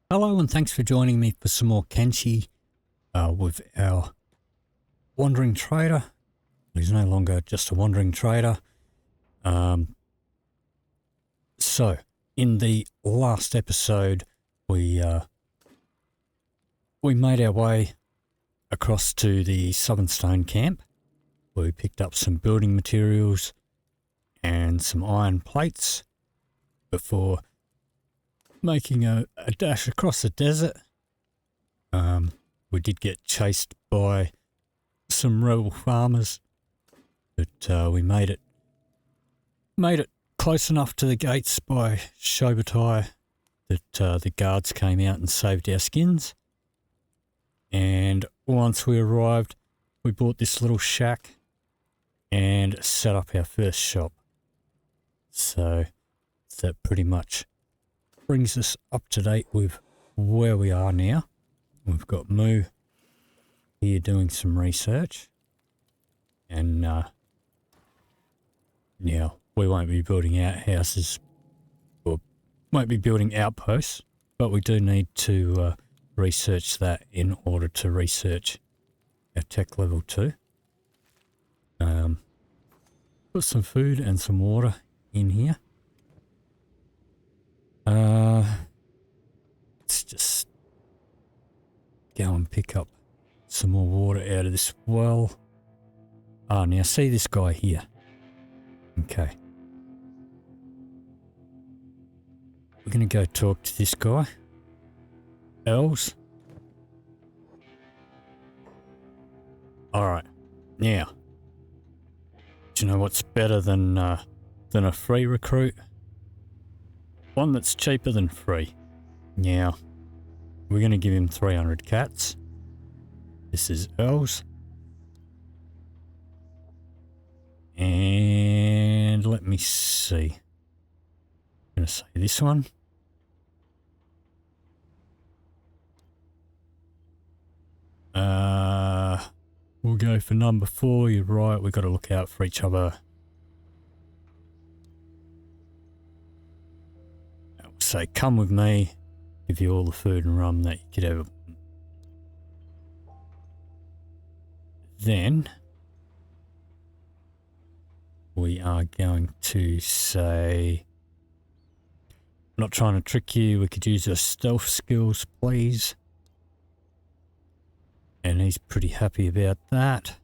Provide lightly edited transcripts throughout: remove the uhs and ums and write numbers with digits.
Hello and thanks for joining me for some more Kenshi with our wandering trader. He's no longer just a wandering trader. So in the last episode we made our way across to the Southern Stone camp where we picked up some building materials and some iron plates before making a dash across the desert. We did get chased by some rebel farmers, but we made it close enough to the gates by sho-batai that the guards came out and saved our skins. And once we arrived, we bought this little shack and set up our first shop. So that pretty much brings us up to date with where we are now. We've got Moo here doing some research, and now we won't be building outhouses or won't be building outposts, but we do need to research that in order to research our tech level 2. Put some food and some water in here. Let's just go and pick up some more water out of this well. Now see this guy here. Okay. We're going to go talk to this guy. Ells. Alright. Now, do you know what's better than a free recruit? One that's cheaper than free. Now, we're going to give him 300 cats. This is Ells. And let me see. I'm going to say this one. We'll go for number 4. You're right. We've got to look out for each other. I'll say, come with me. Give you all the food and rum that you could ever want. Then we are going to say, I'm not trying to trick you, we could use your stealth skills, please. And he's pretty happy about that.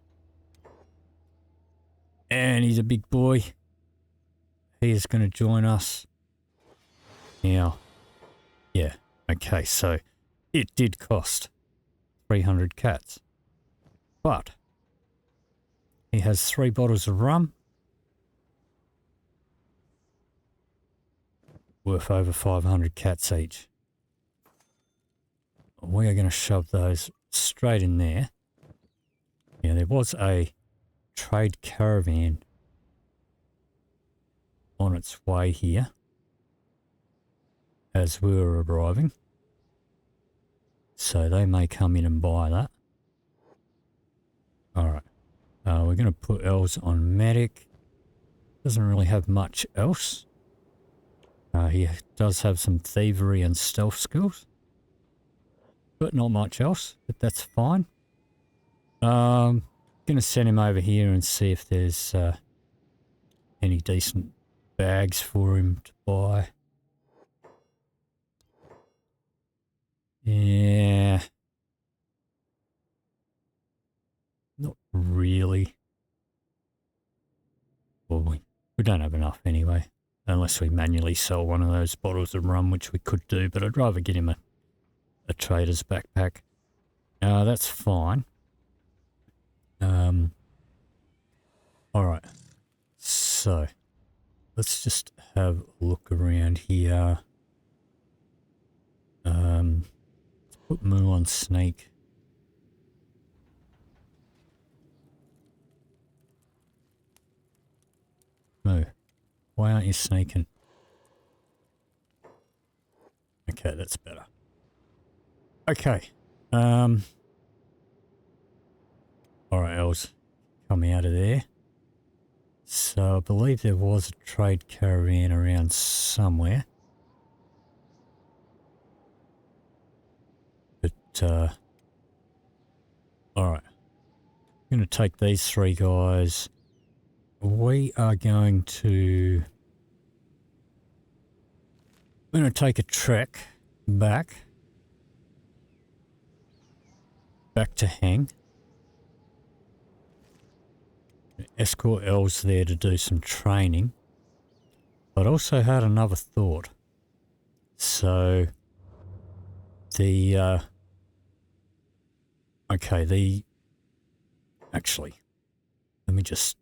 And he's a big boy. He is going to join us. Now, yeah, okay, so it did cost 300 cats. But he has 3 bottles of rum worth over 500 cats each. We are going to shove those straight in there. Yeah, there was a trade caravan on its way here as we were arriving. So they may come in and buy that. Alright. We're going to put Ells on medic. Doesn't really have much else. He does have some thievery and stealth skills. But not much else. But that's fine. Going to send him over here and see if there's any decent bags for him to buy. Yeah. Not really. Well, we don't have enough anyway. Unless we manually sell one of those bottles of rum, which we could do. But I'd rather get him a trader's backpack. That's fine. Alright. So, let's just have a look around here. Let's put Moo on sneak. Moo, why aren't you sneaking? Okay, that's better. Okay. Alright, Ells, come out of there. So I believe there was a trade caravan around somewhere. alright. I'm going to take these 3 guys. We are going to... We're going to take a trek back to Heng. Escort Ells there to do some training. But also had another thought. So the actually, let me just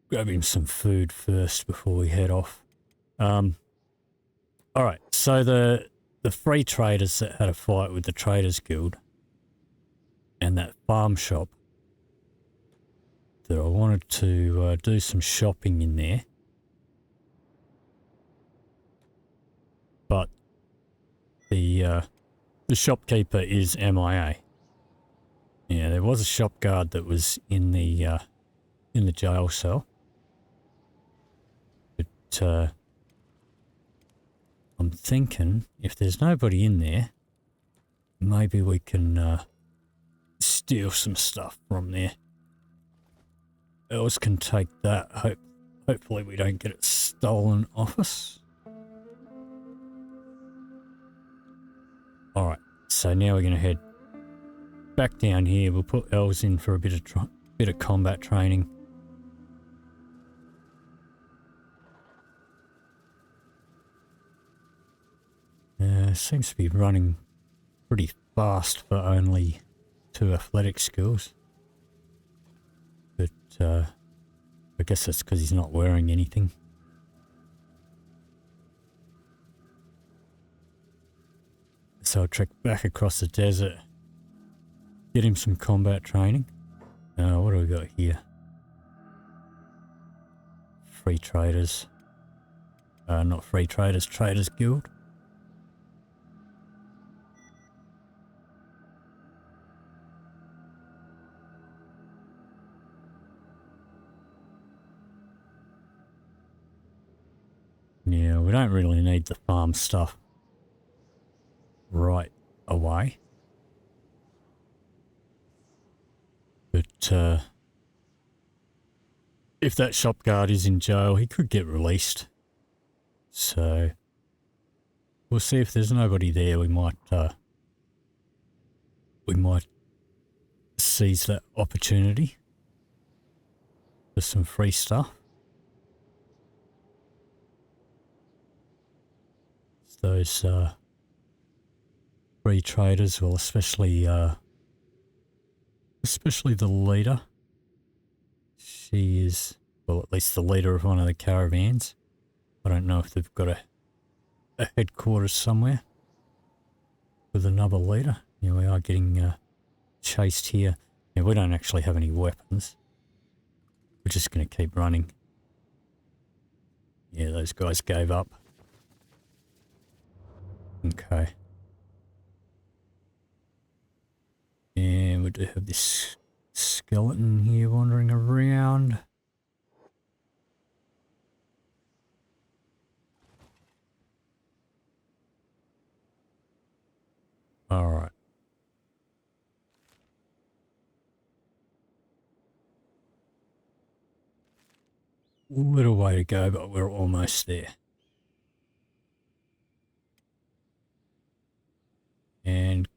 grab him some food first before we head off. Alright, so the free traders that had a fight with the Traders Guild and that farm shop, that I wanted to do some shopping in there. But the shopkeeper is MIA. Yeah, there was a shop guard that was in the jail cell. But I'm thinking if there's nobody in there, maybe we can steal some stuff from there. Ells can take that. Hopefully we don't get it stolen off us. Alright, so now we're going to head back down here. We'll put Ells in for a bit of combat training. Seems to be running pretty fast for only 2 athletic skills. But I guess that's because he's not wearing anything. So I'll trek back across the desert, get him some combat training. What do we got here? Free traders. Not free traders, Traders Guild. Yeah, we don't really need the farm stuff right away. But if that shop guard is in jail, he could get released. So we'll see if there's nobody there. We might seize that opportunity for some free stuff. Those free traders, well, especially the leader. She is, well, at least the leader of one of the caravans. I don't know if they've got a headquarters somewhere with another leader. Yeah, we are getting chased here. Yeah, we don't actually have any weapons. We're just going to keep running. Yeah, those guys gave up. Okay. And we do have this skeleton here wandering around. Alright. Little way to go, but we're almost there. And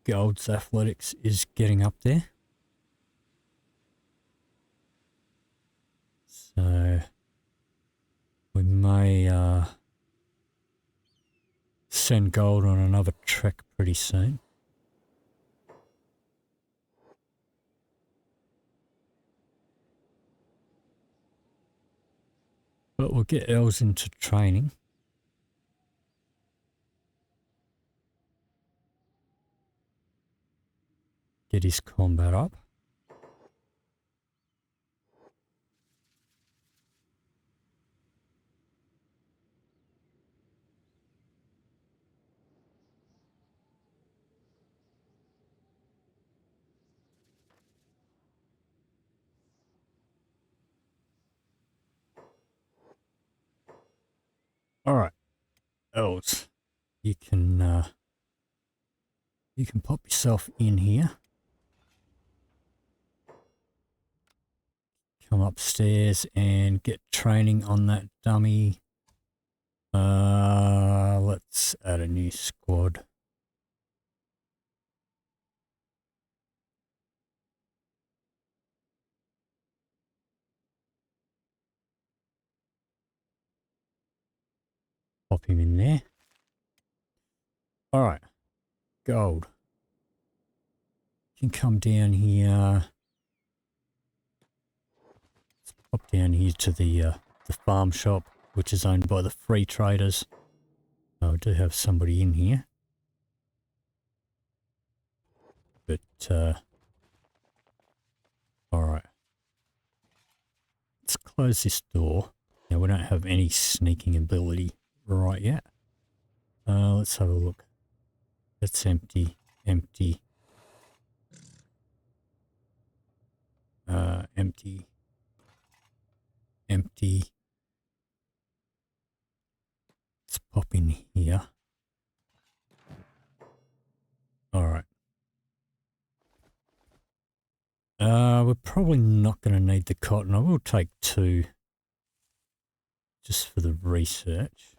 Gold's athletics is getting up there. So we may send Gold on another trek pretty soon. But we'll get Ells into training. Get his combat up. Alright, Ells, you can You can pop yourself in here. Come upstairs and get training on that dummy. Let's add a new squad. Pop him in there. All right, gold. You can come down here. Let's pop down here to the farm shop, which is owned by the free traders. Oh, I do have somebody in here. But, alright. Let's close this door. Now, we don't have any sneaking ability right yet. Let's have a look. That's empty. Empty. Empty. Empty. Let's pop in here. Alright. We're probably not going to need the cotton. I will take 2 just for the research.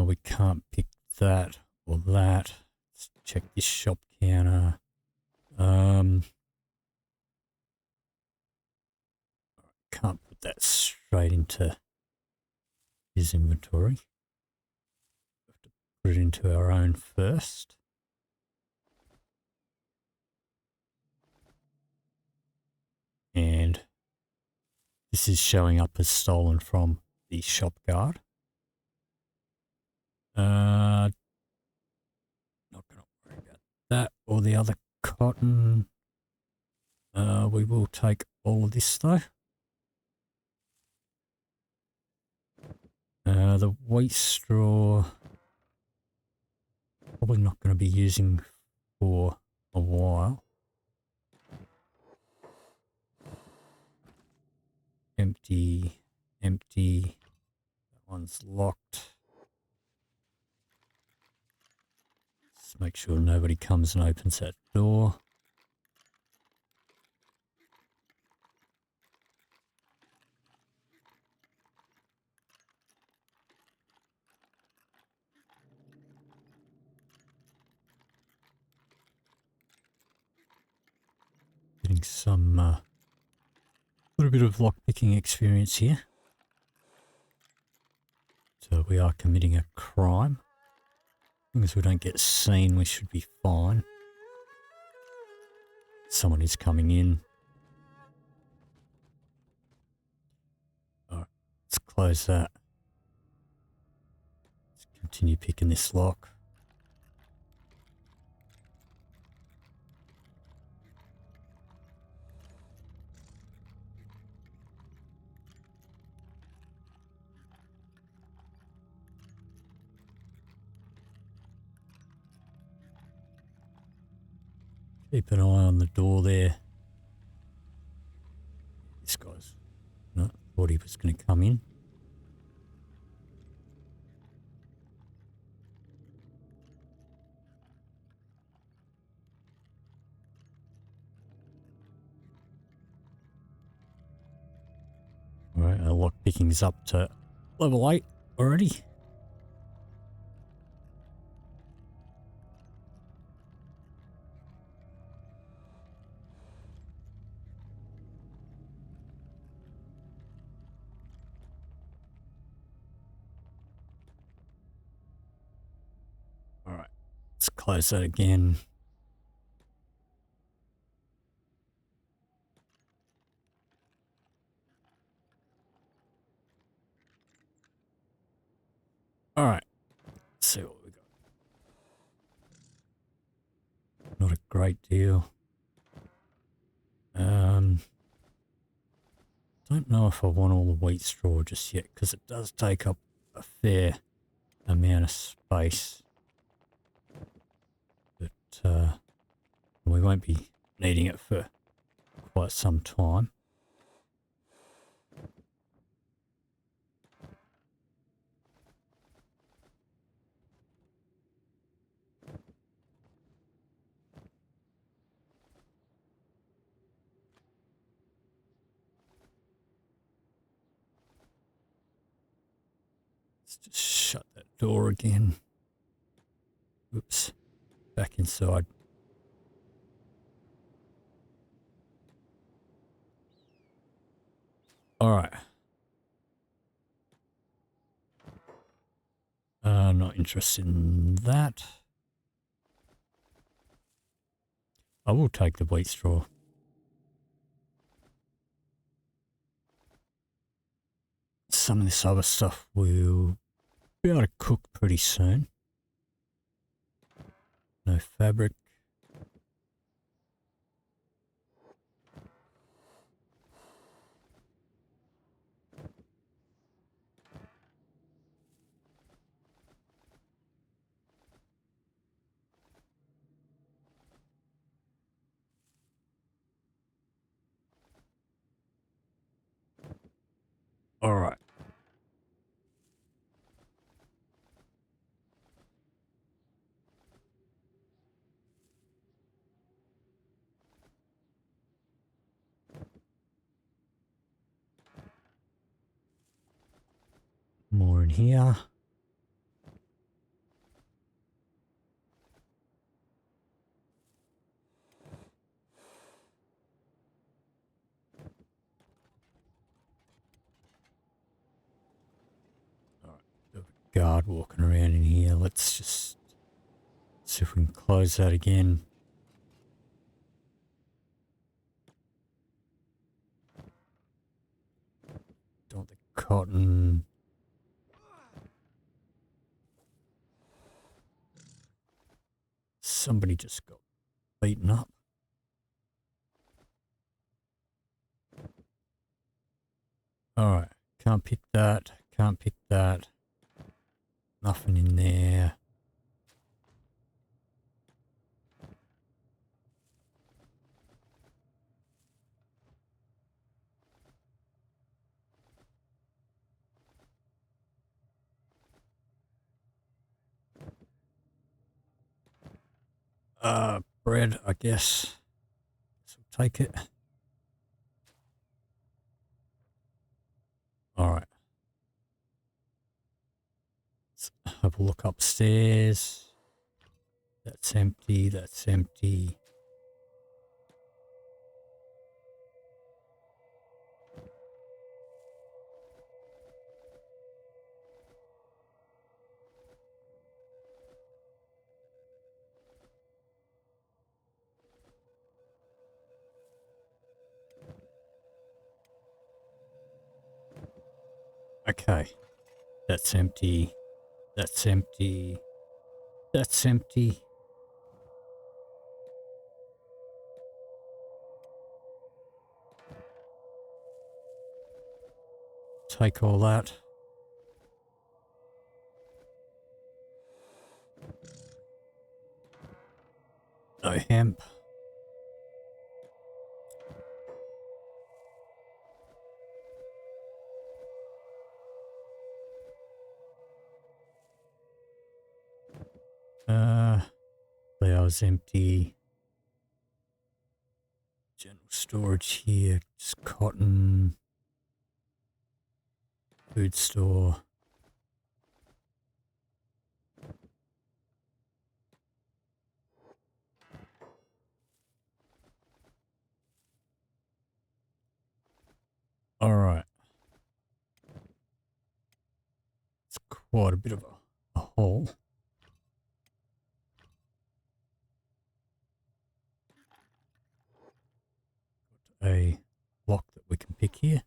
We can't pick that or that. Let's check this shop counter. Can't put that straight into his inventory. Have to put it into our own first. And this is showing up as stolen from the shop guard. Not going to worry about that or the other cotton. We will take all of this though. The wheat straw, probably not going to be using for a while. Empty, empty. That one's locked. Let's make sure nobody comes and opens that door. Getting some little bit of lockpicking experience here. So we are committing a crime. As long as we don't get seen, we should be fine. Someone is coming in. Alright, let's close that. Let's continue picking this lock. Keep an eye on the door there. This guy's no, thought he was going to come in. Alright, our lock picking's up to level 8 already. Alright, let's close that again. Alright, let's see what we got. Not a great deal. Don't know if I want all the wheat straw just yet, because it does take up a fair amount of space. But we won't be needing it for quite some time. Let's just shut that door again. Oops. Back inside. Alright. Not interested in that. I will take the wheat straw. Some of this other stuff will be able to cook pretty soon. No fabric. Alright. More in here. Guard walking around in here. Let's just see if we can close that again. Don't want the cotton. Somebody just got beaten up. Alright, can't pick that. Can't pick that. Nothing in there. Bread, I guess. So take it. Alright. Let's have a look upstairs. That's empty, that's empty. Okay. That's empty. That's empty. That's empty. Take all that. No hemp. Flowers empty. General storage here. Just cotton. Food store. Alright. It's quite a bit of a hole. Got a block that we can pick here.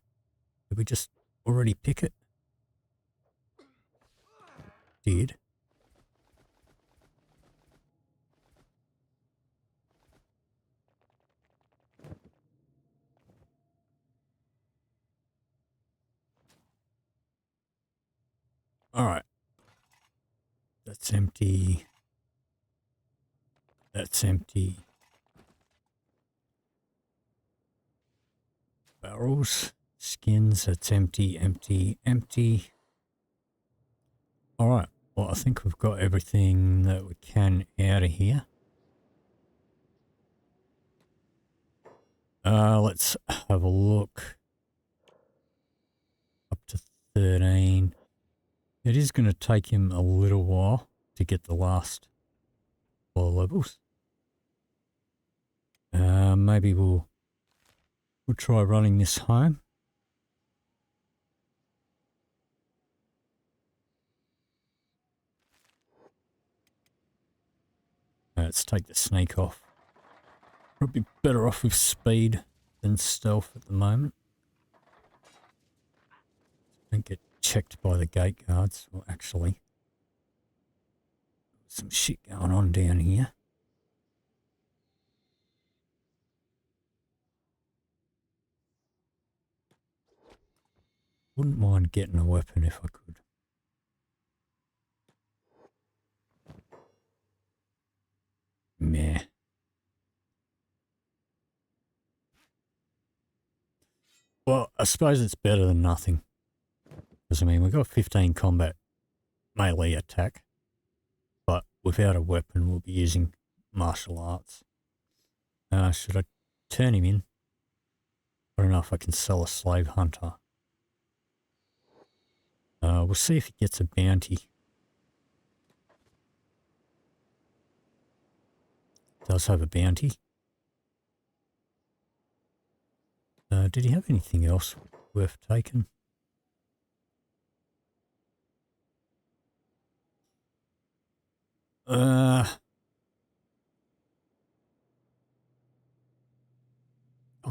Did we just already pick it? Did. Alright. That's empty. That's empty. Barrels. Skins. That's empty, empty, empty. Alright. Well, I think we've got everything that we can out of here. Let's have a look. Up to 13. It is going to take him a little while to get the last 4 levels. Maybe we'll try running this home. Let's take the sneak off. Probably better off with speed than stealth at the moment. Don't get checked by the gate guards. Well, actually, some shit going on down here. Wouldn't mind getting a weapon if I could. Meh. Well, I suppose it's better than nothing. Because, I mean, we've got 15 combat melee attack. But without a weapon, we'll be using martial arts. Should I turn him in? I don't know if I can sell a slave hunter. We'll see if he gets a bounty. Does have a bounty. Did he have anything else worth taking?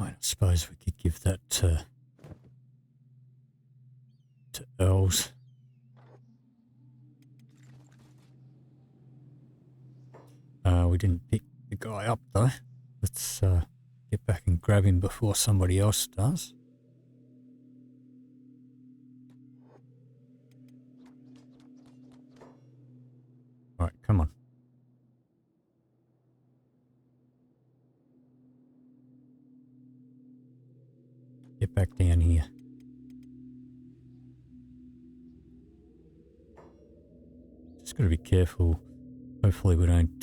I suppose we could give that to Ells. We didn't pick the guy up though. Let's get back and grab him before somebody else does. Alright, come on. Get back down here. Just got to be careful. Hopefully we don't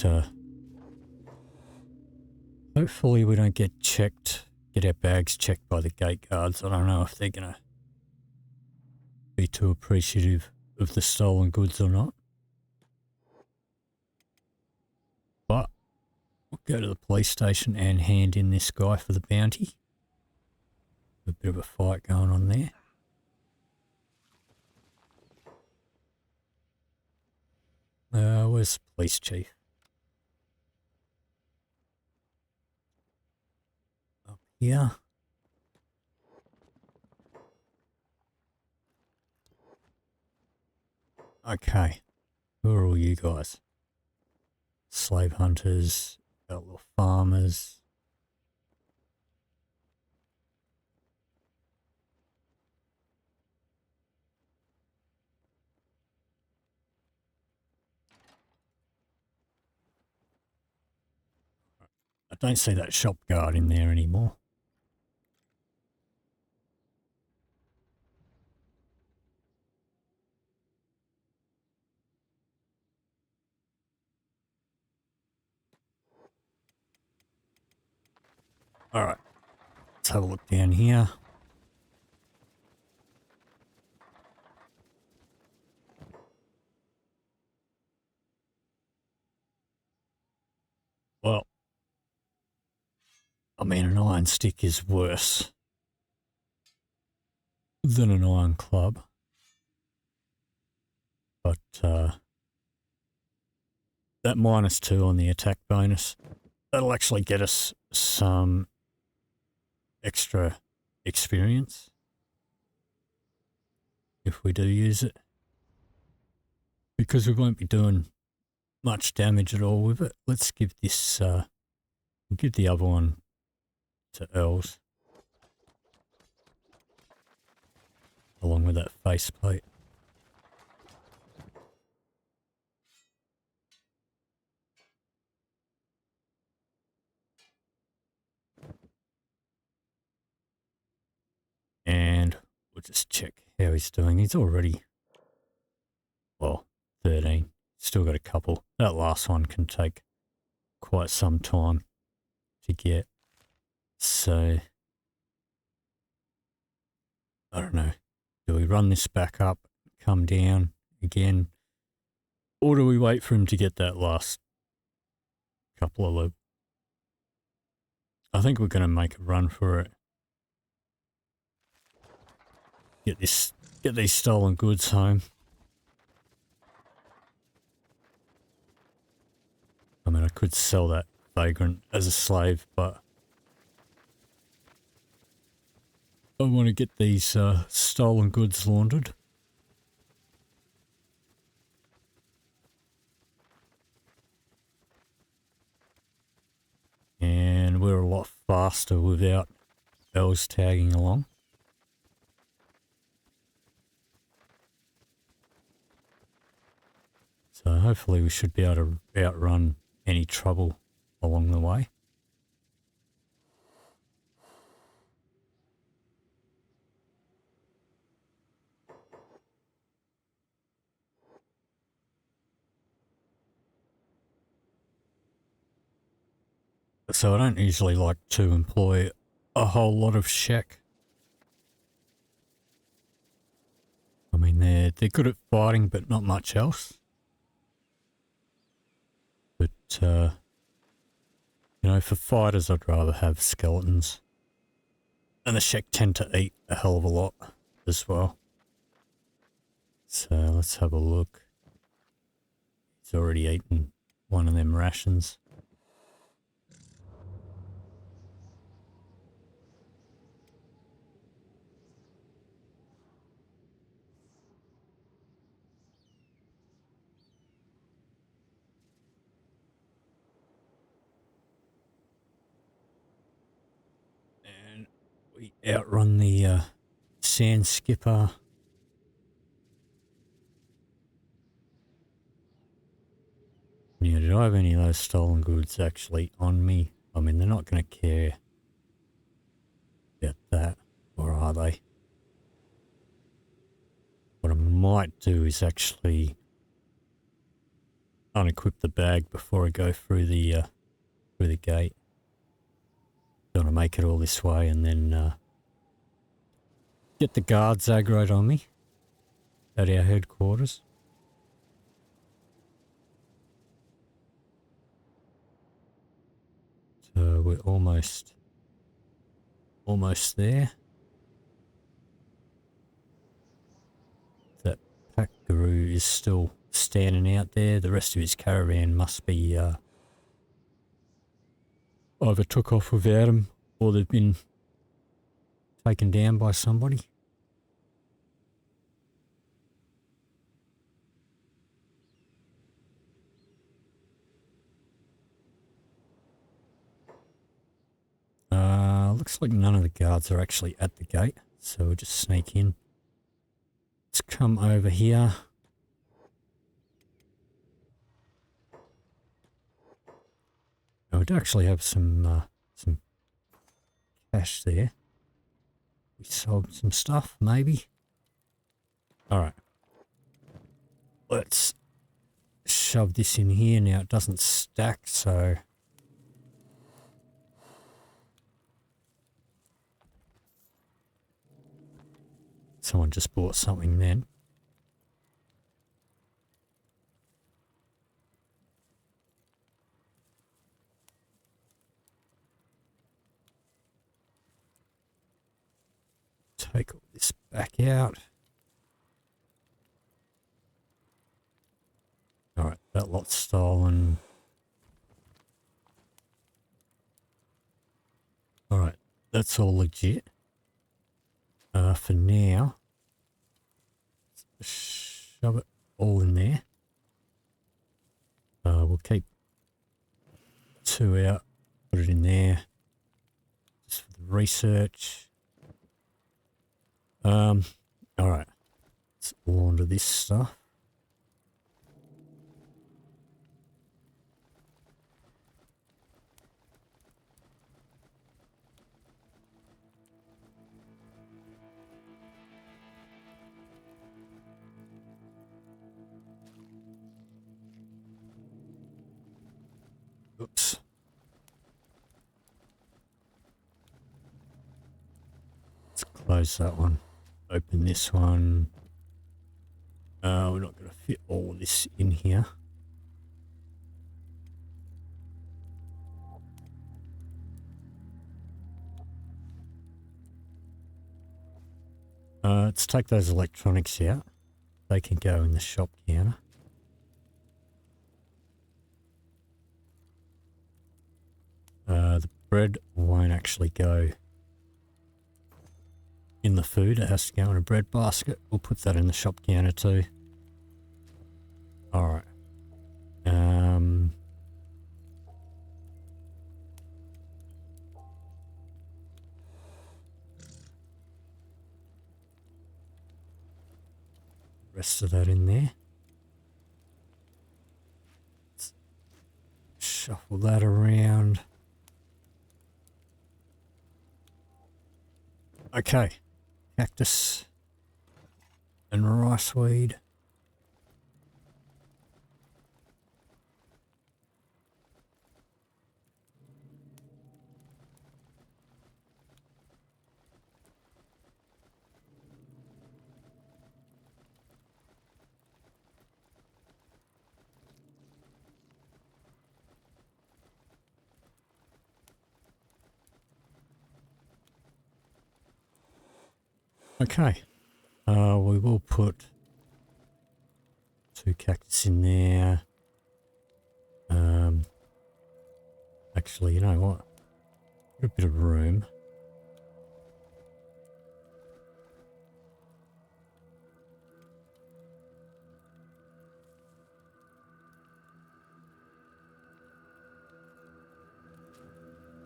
get checked, get our bags checked by the gate guards. I don't know if they're going to be too appreciative of the stolen goods or not. But we'll go to the police station and hand in this guy for the bounty. A bit of a fight going on there. Where's the police chief? Up here. Okay. Who are all you guys? Slave hunters, outlaw farmers. I don't see that shop guard in there anymore. Alright, let's have a look down here. Well, I mean, an iron stick is worse than an iron club. But that -2 on the attack bonus, that'll actually get us some extra experience if we do use it. Because we won't be doing much damage at all with it. Let's give this, we'll give the other one to Ells. Along with that faceplate. And we'll just check how he's doing. He's already, well, 13. Still got a couple. That last one can take quite some time to get. So, I don't know. Do we run this back up, come down, again? Or do we wait for him to get that last couple of levels? I think we're going to make a run for it. Get these stolen goods home. I mean, I could sell that vagrant as a slave, but I want to get these stolen goods laundered. And we're a lot faster without Ells tagging along. So hopefully we should be able to outrun any trouble along the way. So I don't usually like to employ a whole lot of Shek. I mean, they're good at fighting, but not much else. But, you know, for fighters, I'd rather have skeletons. And the Shek tend to eat a hell of a lot as well. So let's have a look. He's already eaten one of them rations. And we outrun the sand skipper. Yeah, did I have any of those stolen goods actually on me? I mean, they're not going to care about that, or are they? What I might do is actually unequip the bag before I go through the gate. Don't want to make it all this way and then get the guards aggroed on me at our headquarters. So we're almost there. That pack guru is still standing out there. The rest of his caravan must be either took off without him or they've been taken down by somebody. Looks like none of the guards are actually at the gate, so we'll just sneak in. Let's come over here. I would actually have some cash there. We sold some stuff, maybe. All right. Let's shove this in here. Now it doesn't stack, so someone just bought something then. Take all this back out. All right, that lot's stolen. All right, that's all legit. For now, shove it all in there. We'll keep 2 out, put it in there, just for the research. All right, let's launder this stuff. Oops. Let's close that one. Open this one. We're not going to fit all of this in here. Let's take those electronics out. They can go in the shop counter. The bread won't actually go in the food. It has to go in a bread basket. We'll put that in the shop counter too. Alright. Rest of that in there. Let's shuffle that around. Okay. Cactus and riceweed. Okay, we will put 2 cactus in there. Actually, you know what? Got a bit of room.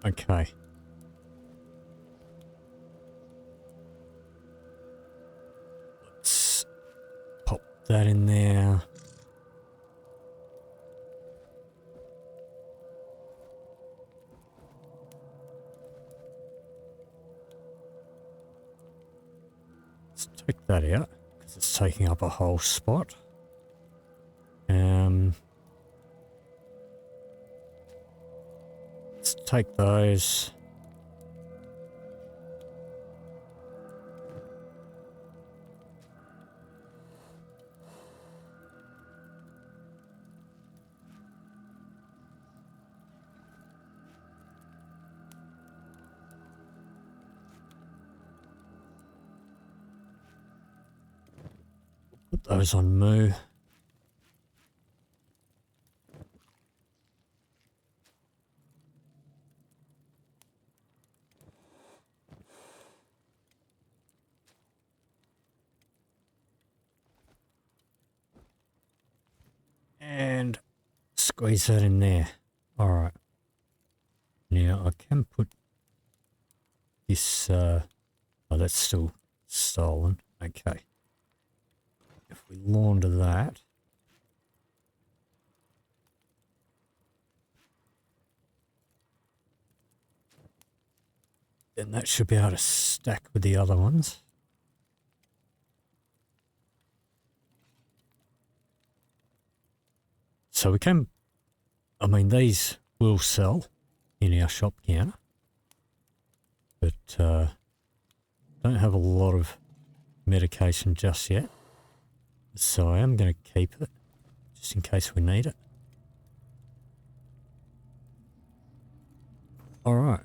Okay. Let's pop that in there. Let's take that out because it's taking up a whole spot. Let's take those. Put those on moo. And squeeze that in there. Alright. Now I can put this, oh, that's still stolen. Okay. If we launder that. Then that should be able to stack with the other ones. So we can, I mean, these will sell in our shop counter, but don't have a lot of medication just yet. So I am going to keep it just in case we need it. All right.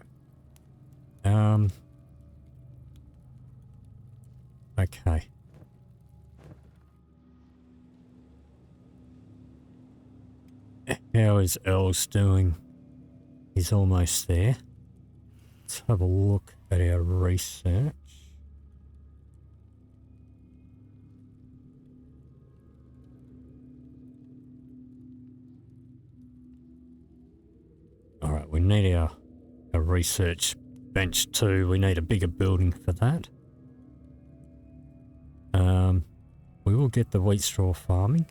Okay. How is Ells doing? He's almost there. Let's have a look at our research. Alright, we need our research bench too. We need a bigger building for that. We will get the wheat straw farming,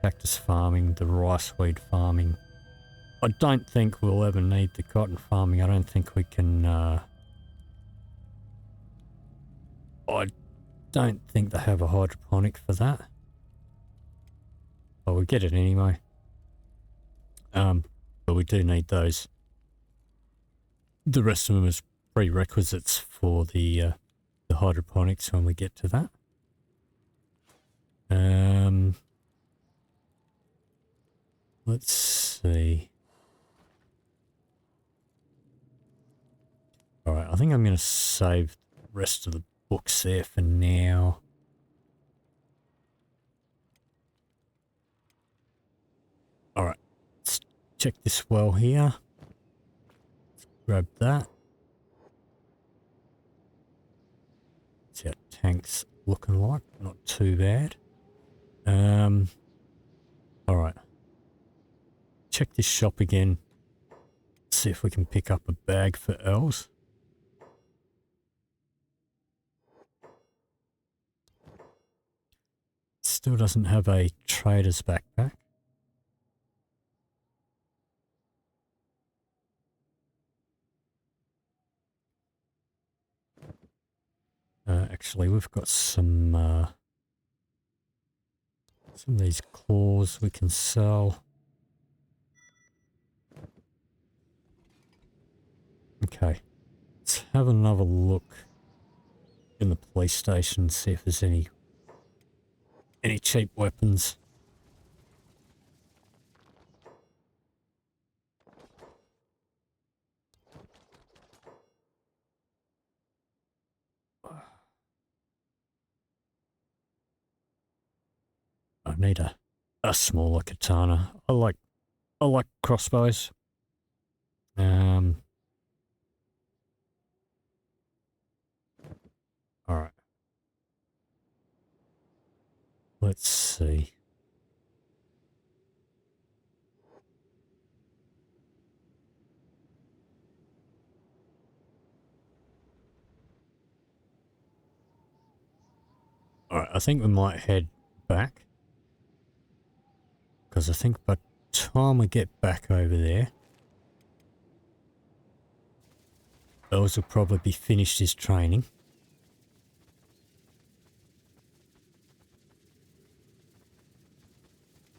cactus farming, the riceweed farming. I don't think we'll ever need the cotton farming. I don't think we can, I don't think they have a hydroponic for that. But we'll get it anyway. But we do need those. The rest of them as prerequisites for the hydroponics when we get to that. Let's see. Alright, I think I'm going to save the rest of the books there for now. Alright, let's check this well here. Let's grab that. See how tank's looking like. Not too bad. Alright. Check this shop again. See if we can pick up a bag for Ells. Still doesn't have a trader's backpack. Actually, we've got some of these claws we can sell. Okay, let's have another look in the police station, see if there's any cheap weapons. I need a smaller katana. I like crossbows. Alright. Let's see. Alright, I think we might head back. Because I think by the time we get back over there, Ells will probably be finished his training.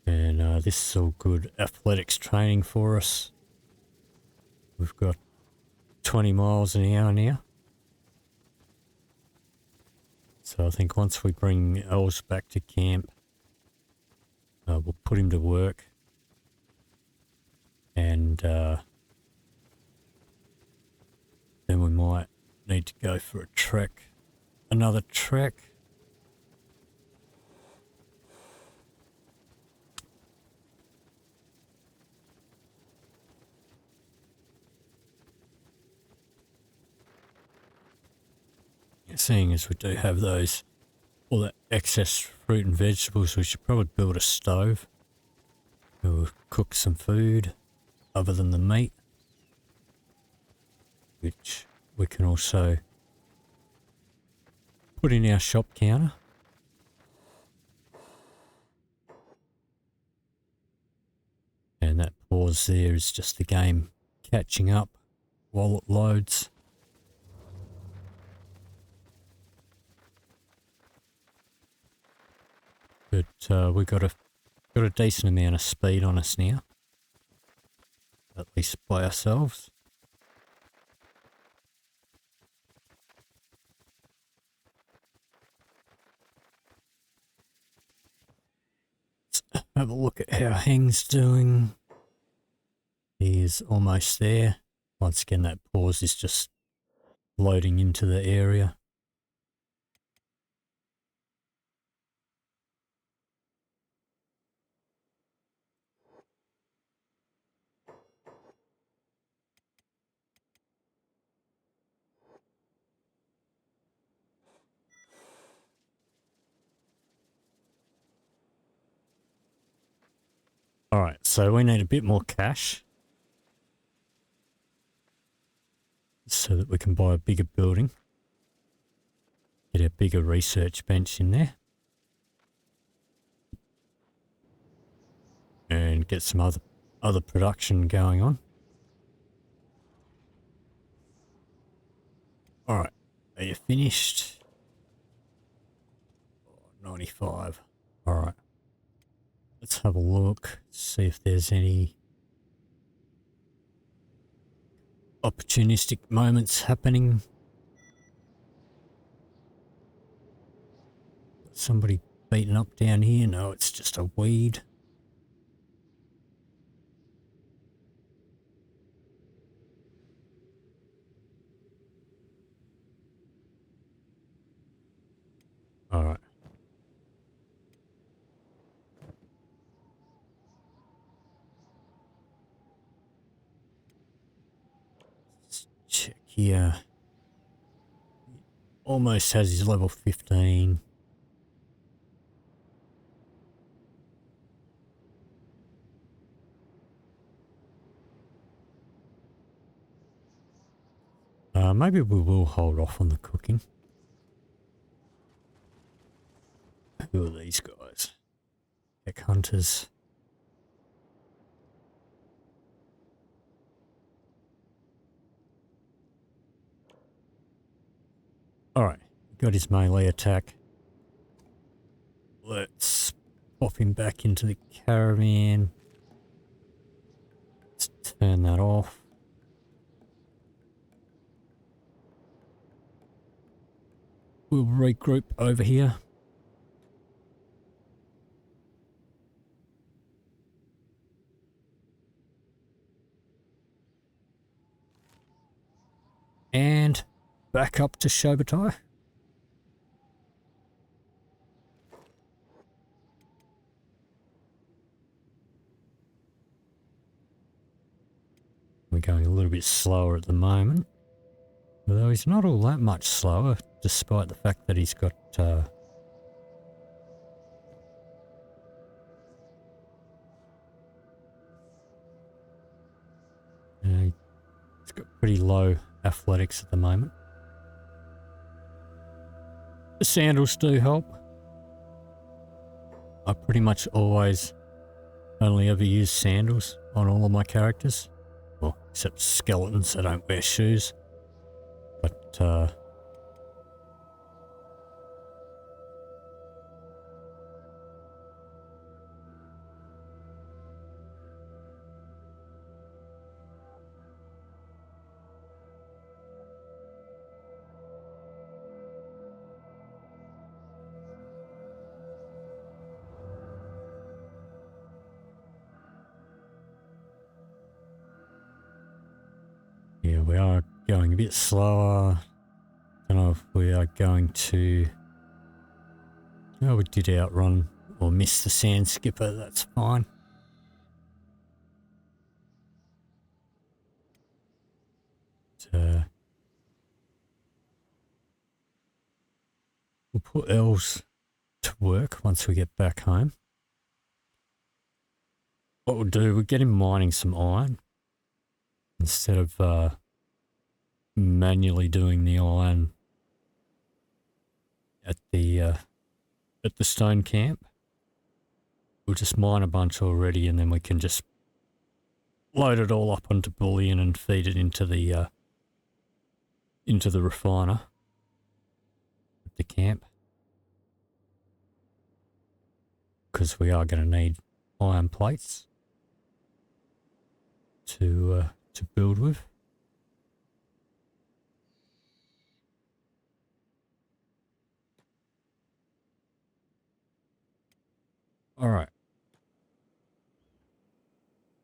And this is all good athletics training for us. We've got 20 miles an hour now. So I think once we bring Ells back to camp, we'll put him to work. And then we might need to go for a trek. Another trek. Seeing as we do have all that excess fruit and vegetables, we should probably build a stove. We'll cook some food other than the meat, which we can also put in our shop counter. And that pause there is just the game catching up while it loads. But we got a decent amount of speed on us now, at least by ourselves. Let's have a look at how Heng's doing. He is almost there. Once again, that pause is just loading into the area. Alright, so we need a bit more cash so that we can buy a bigger building. Get a bigger research bench in there. And get some other production going on. Alright, are you finished? 95. Alright. Let's have a look, see if there's any opportunistic moments happening. Somebody beaten up down here? No, it's just a weed. Alright. Let's check here. Almost has his level 15. Maybe we will hold off on the cooking. Who are these guys? Heck hunters. Alright, got his melee attack. Let's pop him back into the caravan. Let's turn that off. We'll regroup over here. And back up to sho-batai. We're going a little bit slower at the moment. Although he's not all that much slower, despite the fact that he's got he's got pretty low athletics at the moment. The sandals do help. I pretty much always only ever use sandals on all of my characters. Well, except skeletons that don't wear shoes. But, yeah, we are going a bit slower. Don't know if we are going to... Oh, we did outrun or miss the sand skipper, that's fine. But, we'll put Ells to work once we get back home. What we'll do, we'll get him mining some iron instead of manually doing the iron at the stone camp. We'll just mine a bunch already, and then we can just load it all up onto bullion and feed it into the refiner at the camp, because we are going to need iron plates to build with. All right.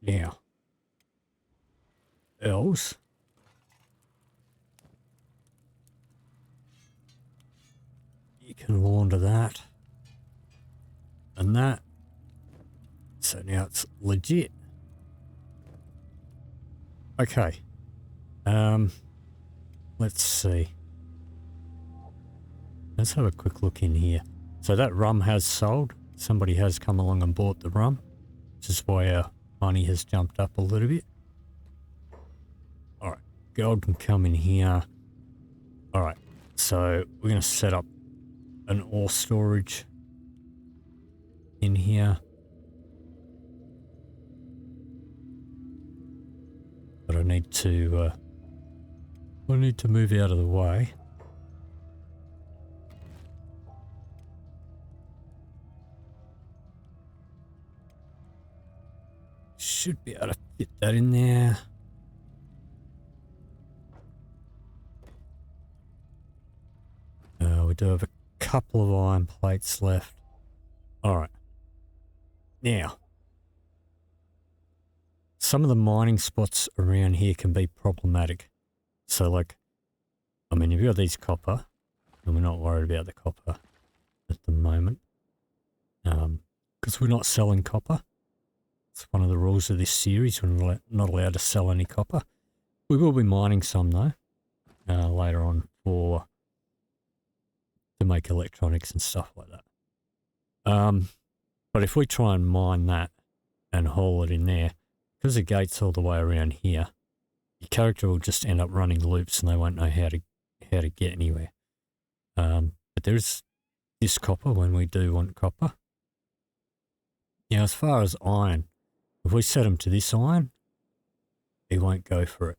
Now, Ells. You can launder that and that. So now it's legit. Okay. Let's see. Let's have a quick look in here. So that rum has sold. Somebody has come along and bought the rum, which is why our money has jumped up a little bit. Alright, gold can come in here. Alright, so we're going to set up an ore storage in here. But I need to move out of the way. Should be able to fit that in there. We do have a couple of iron plates left. Alright. Now, some of the mining spots around here can be problematic. So, like, I mean, if you've got these copper, and we're not worried about the copper at the moment, because we're not selling copper. It's one of the rules of this series. We're not allowed to sell any copper. We will be mining some, though, later on to make electronics and stuff like that. But if we try and mine that and haul it in there, because the gate's all the way around here, your character will just end up running loops and they won't know how to get anywhere. But there's this copper when we do want copper. Now, as far as iron, if we set them to this iron, he won't go for it.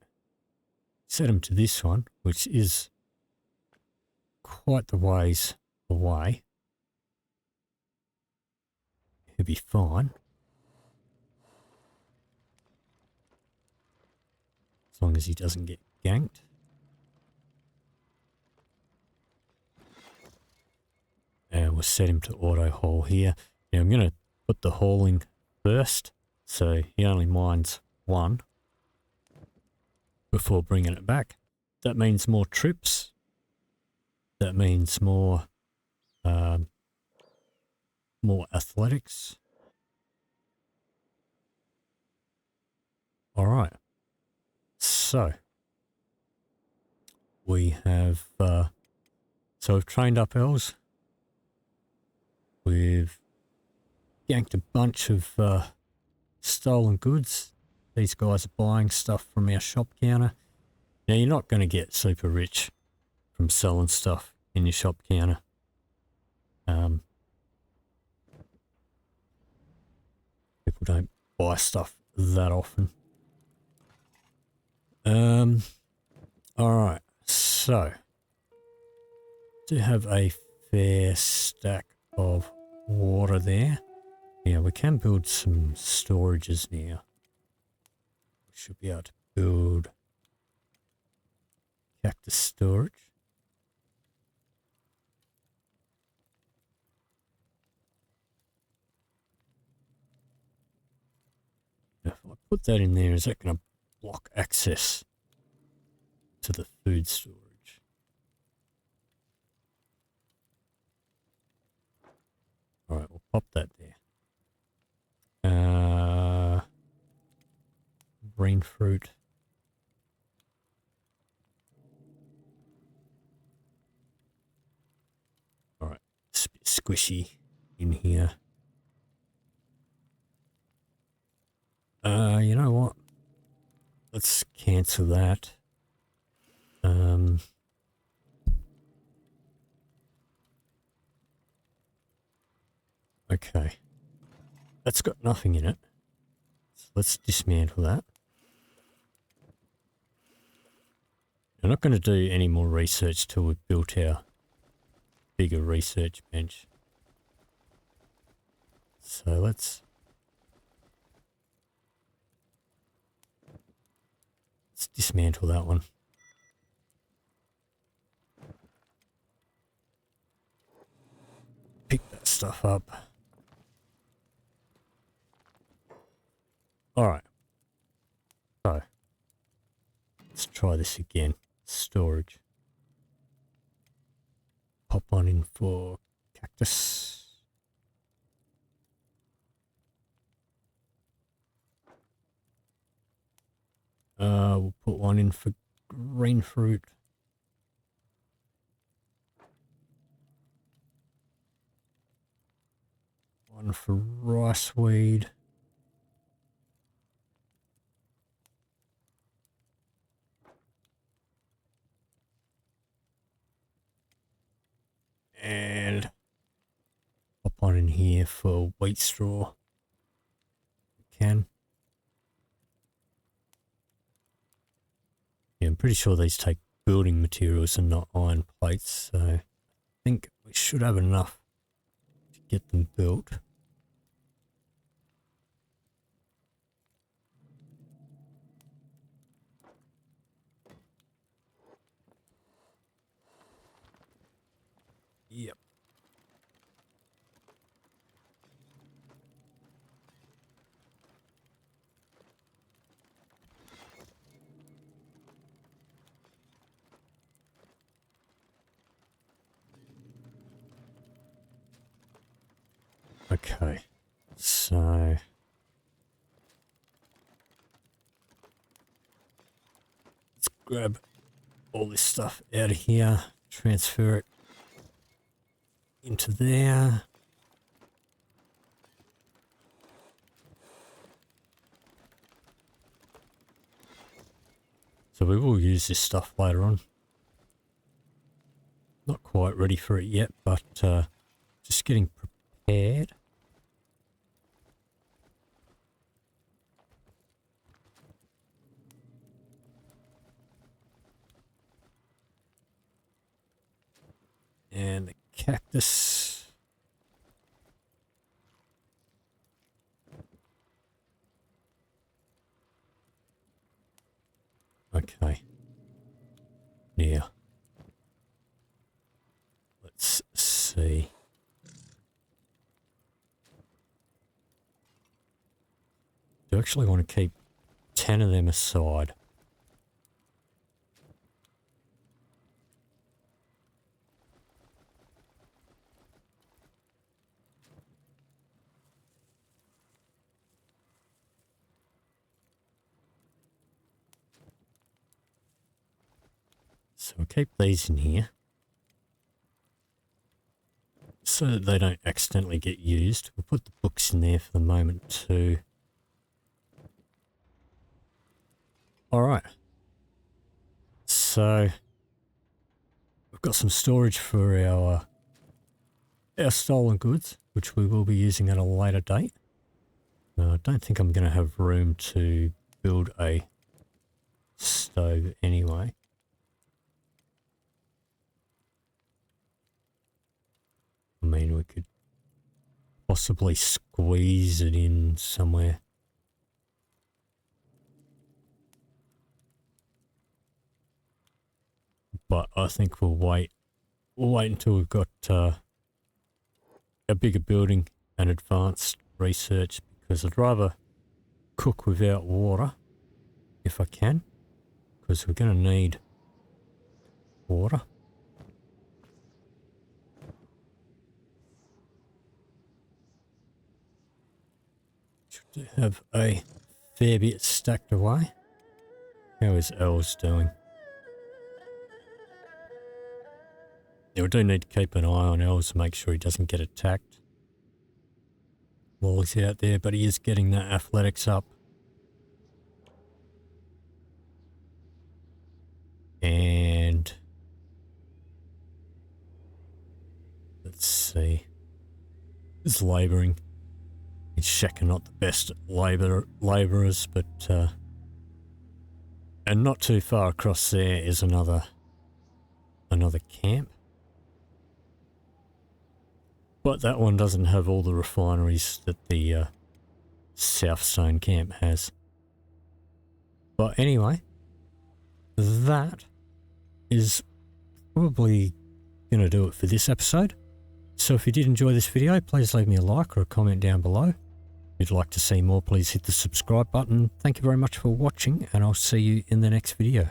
Set them to this one, which is quite the ways away. He'll be fine. As long as he doesn't get ganked. And we'll set him to auto haul here. Now I'm going to put the hauling first, so he only mines one before bringing it back. That means more trips. That means more athletics. All right. So we have we've trained up Ells. We've yanked a bunch of stolen goods. These guys are buying stuff from our shop counter. Now, you're not going to get super rich from selling stuff in your shop counter. People don't buy stuff that often. Alright, so do have a fair stack of water there. Yeah, we can build some storages now. We should be able to build cactus storage. Now, if I put that in there, is that going to block access to the food storage? Alright, we'll pop that there. Green fruit. Alright, it's a bit squishy in here. You know what? Let's cancel that. Okay. That's got nothing in it. So let's dismantle that. I'm not going to do any more research till we've built our bigger research bench. So let's dismantle that one. Pick that stuff up. Alright. So, let's try this again. Storage. Pop one in for cactus. We'll put one in for green fruit. One for rice weed. And pop one in here for wheat straw. We can. Yeah, I'm pretty sure these take building materials and not iron plates, so I think we should have enough to get them built. Yep. Okay, so let's grab all this stuff out of here, transfer it into there. So we will use this stuff later on. Not quite ready for it yet, but just getting prepared. And the cactus. Okay. Now, let's see. Do I actually want to keep 10 of them aside? So we'll keep these in here so that they don't accidentally get used. We'll put the books in there for the moment too. Alright. So we've got some storage for our stolen goods, which we will be using at a later date. I don't think I'm going to have room to build a stove anyway. I mean, we could possibly squeeze it in somewhere. But I think we'll wait. We'll wait until we've got a bigger building and advanced research, because I'd rather cook without water if I can, because we're going to need water. Should have a fair bit stacked away. How is Ells doing? Yeah, we do need to keep an eye on Ells to make sure he doesn't get attacked while he's out there, but he is getting that athletics up. And let's see. He's labouring. He's Sheka not the best at labourers, but and not too far across there is another camp. But that one doesn't have all the refineries that the South Zone camp has. But anyway, that is probably going to do it for this episode. So if you did enjoy this video, please leave me a like or a comment down below. If you'd like to see more, please hit the subscribe button. Thank you very much for watching, and I'll see you in the next video.